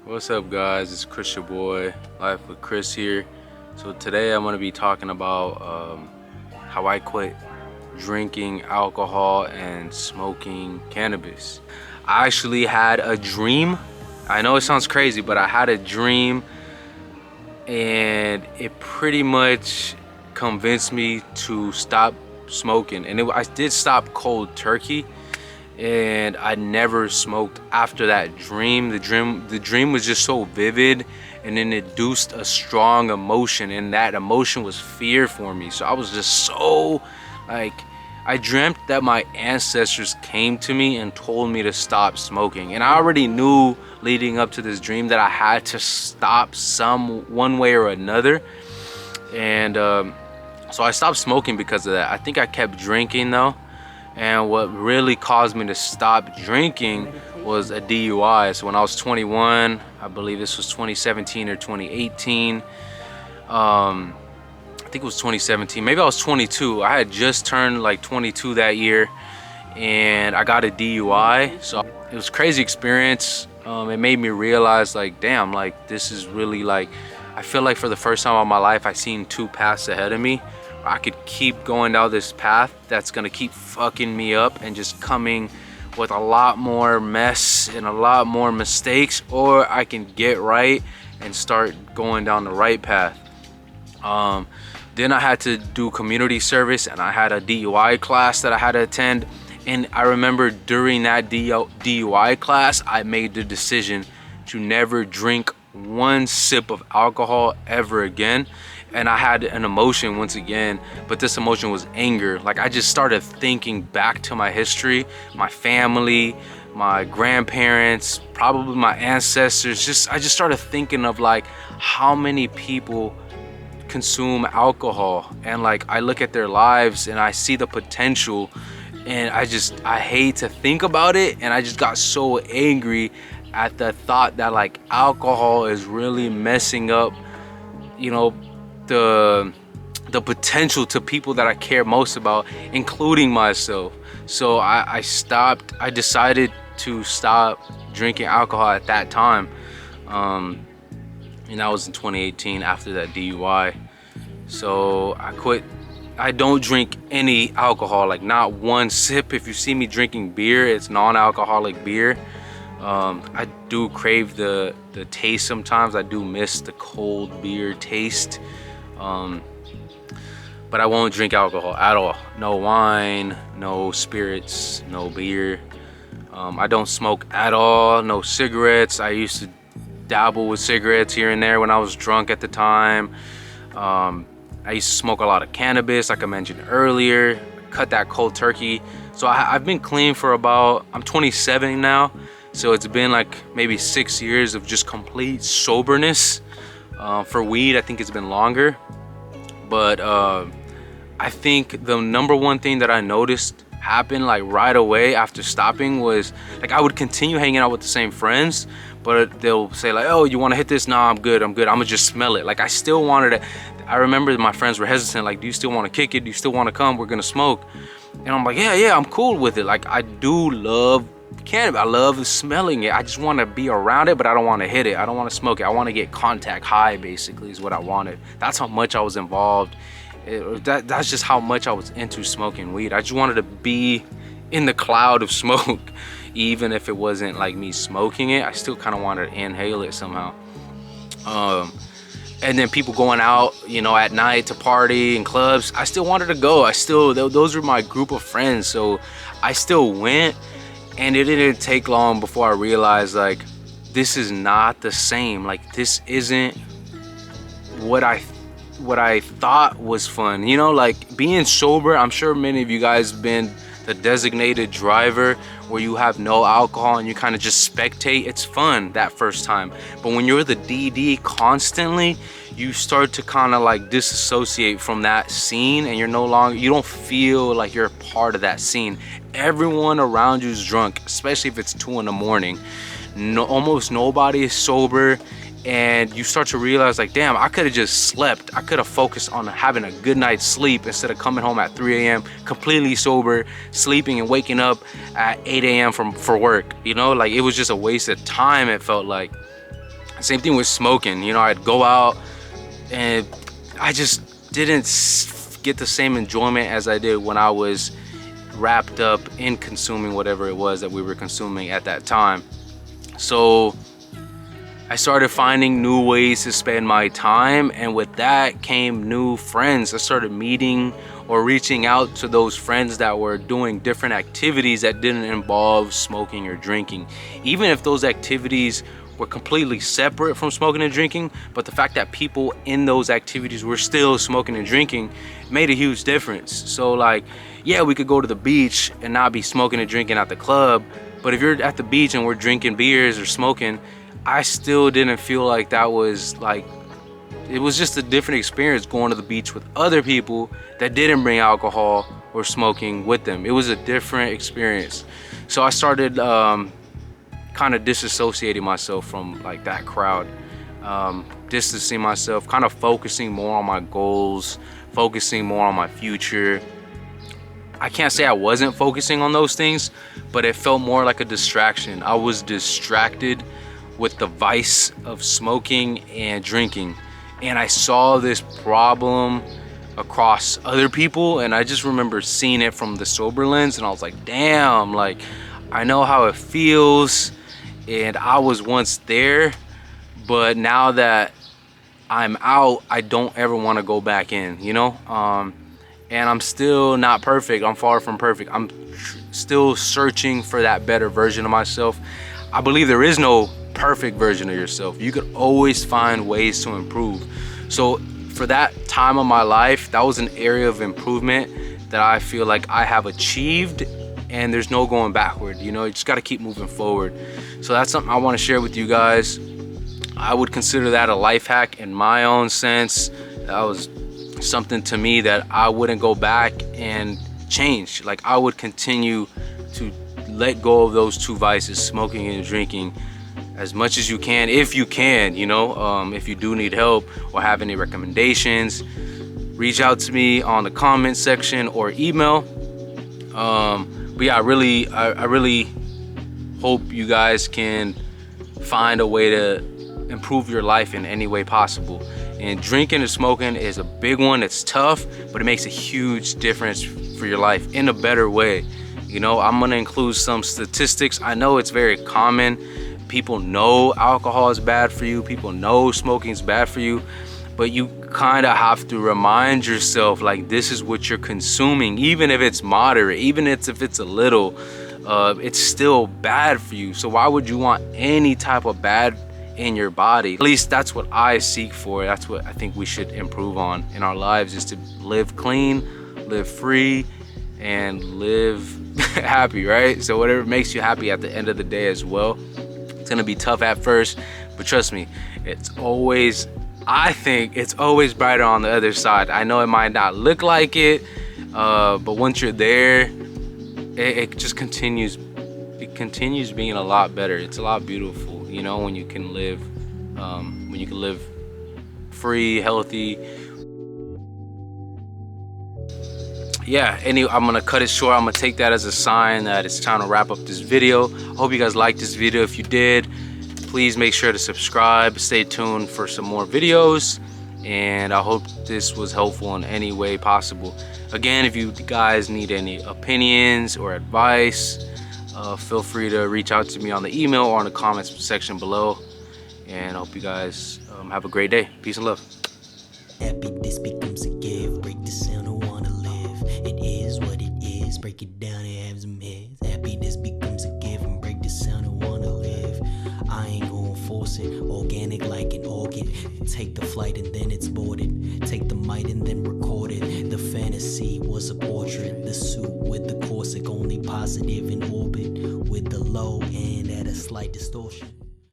What's up, guys? It's Chris, your boy, Life with Chris here. So today I'm going to be talking about how I quit drinking alcohol and smoking cannabis. I actually had a dream. I know it sounds crazy, but I had a dream and it pretty much convinced me to stop smoking. And I did stop cold turkey, and I never smoked after that dream. The dream was just so vivid, and then it induced a strong emotion, and that emotion was fear for me. So I was just so like, I dreamt that my ancestors came to me and told me to stop smoking, and I already knew leading up to this dream that I had to stop one way or another. And so I stopped smoking because of that. I think I kept drinking though. And what really caused me to stop drinking was a DUI. So when I was 21, I believe this was 2017 or 2018. I think it was 2017. Maybe I was 22. I had just turned like 22 that year, and I got a DUI. So it was a crazy experience. It made me realize, like, damn, like this is really like, I feel like for the first time in my life, I seen two paths ahead of me. I could keep going down this path that's gonna keep fucking me up and just coming with a lot more mess and a lot more mistakes, or I can get right and start going down the right path. Then I had to do community service, and I had a DUI class that I had to attend. And I remember during that DUI class, I made the decision to never drink one sip of alcohol ever again. And I had an emotion once again, but this emotion was anger. Like, I just started thinking back to my history, my family, my grandparents, probably my ancestors. I just started thinking of like how many people consume alcohol, and like I look at their lives and I see the potential, and I hate to think about it, and I just got so angry at the thought that like alcohol is really messing up, you know, the potential to people that I care most about, including myself. So I decided to stop drinking alcohol at that time, and that was in 2018 after that DUI. So I quit. I don't drink any alcohol, like not one sip. If you see me drinking beer, it's non-alcoholic beer. I do crave the taste sometimes. I do miss the cold beer taste. But I won't drink alcohol at all. No wine, no spirits, no beer. I don't smoke at all, no cigarettes. I used to dabble with cigarettes here and there when I was drunk at the time. I used to smoke a lot of cannabis, like I mentioned earlier. Cut that cold turkey. So I've been clean for I'm 27 now. So it's been like maybe 6 years of just complete soberness. For weed, I think it's been longer. But I think the number one thing that I noticed happen like right away after stopping was like I would continue hanging out with the same friends, but they'll say like, oh, you want to hit this? Nah, I'm good, I'm gonna just smell it. Like I still wanted it. I remember my friends were hesitant, like, do you still want to kick it? Do you still want to come? We're gonna smoke. And I'm like, yeah, I'm cool with it. Like I do love cannabis. I love smelling it. I just want to be around it, but I don't want to hit it. I don't want to smoke it. I want to get contact high, basically, is what I wanted. That's how much I was involved. That's just how much I was into smoking weed. I just wanted to be in the cloud of smoke. Even if it wasn't like me smoking it, I still kind of wanted to inhale it somehow. And then people going out, you know, at night to party and clubs, I still wanted to go. Those were my group of friends, so I still went. And it didn't take long before I realized like this is not the same. Like this isn't what I thought was fun. You know, like being sober, I'm sure many of you guys been the designated driver where you have no alcohol and you kind of just spectate. It's fun that first time. But when you're the DD constantly, you start to kind of like disassociate from that scene, and you don't feel like you're a part of that scene. Everyone around you is drunk, especially if it's 2 in the morning. Almost nobody is sober, and you start to realize like, damn, I could have just slept. I could have focused on having a good night's sleep instead of coming home at 3 a.m. completely sober, sleeping and waking up at 8 a.m. for work. You know, like it was just a waste of time, it felt like. Same thing with smoking. You know, I'd go out and I just didn't get the same enjoyment as I did when I was wrapped up in consuming whatever it was that we were consuming at that time. So I started finding new ways to spend my time, and with that came new friends. I started meeting or reaching out to those friends that were doing different activities that didn't involve smoking or drinking. Even if those activities were completely separate from smoking and drinking, but the fact that people in those activities were still smoking and drinking made a huge difference. So like, yeah, we could go to the beach and not be smoking and drinking at the club, but if you're at the beach and we're drinking beers or smoking, I still didn't feel like that was like, it was just a different experience going to the beach with other people that didn't bring alcohol or smoking with them. It was a different experience. So I started kind of disassociating myself from like that crowd, distancing myself, kind of focusing more on my goals, focusing more on my future. I can't say I wasn't focusing on those things, but it felt more like a distraction. I was distracted with the vice of smoking and drinking, and I saw this problem across other people, and I just remember seeing it from the sober lens, and I was like, damn, like I know how it feels, and I was once there, but now that I'm out, I don't ever want to go back in, you know? And I'm still not perfect. I'm far from perfect. I'm still searching for that better version of myself. I believe there is no perfect version of yourself. You could always find ways to improve. So for that time of my life, that was an area of improvement that I feel like I have achieved, and there's no going backward. You know, you just got to keep moving forward. So that's something I want to share with you guys. I would consider that a life hack in my own sense. That was something to me that I wouldn't go back and change. Like, I would continue to let go of those two vices, smoking and drinking, as much as you can, if you can, you know. If you do need help or have any recommendations, reach out to me on the comment section or email. But yeah, I really hope you guys can find a way to improve your life in any way possible. And drinking and smoking is a big one. It's tough, but it makes a huge difference for your life in a better way. You know, I'm gonna include some statistics. I know it's very common. People know alcohol is bad for you. People know smoking is bad for you, but you kind of have to remind yourself, like, this is what you're consuming. Even if it's moderate, even if it's a little, it's still bad for you. So why would you want any type of bad in your body? At least that's what I seek for. That's what I think we should improve on in our lives, is to live clean, live free, and live happy, right? So whatever makes you happy at the end of the day as well. It's gonna be tough at first, but trust me, I think it's always brighter on the other side. I know it might not look like it, but once you're there, it just continues. It continues being a lot better. It's a lot beautiful, you know, when you can live free, healthy. Yeah, I'm gonna cut it short. I'm gonna take that as a sign that it's time to wrap up this video. I hope you guys liked this video. If you did, please make sure to subscribe. Stay tuned for some more videos, and I hope this was helpful in any way possible. Again, if you guys need any opinions or advice, feel free to reach out to me on the email or in the comments section below. And I hope you guys have a great day. Peace and love. Happiness becomes a gift. Break the sound, I wanna live. It is what it is. Break it down and have some heads. Happiness becomes a gift, and break the sound, I wanna live. I ain't gonna force it. Organic like an orchid. Take the flight and then it's boarded. Take the mic and then record it. The fantasy was a portrait. The suit with the corset, only positive in orbit. With the low end at a slight distortion.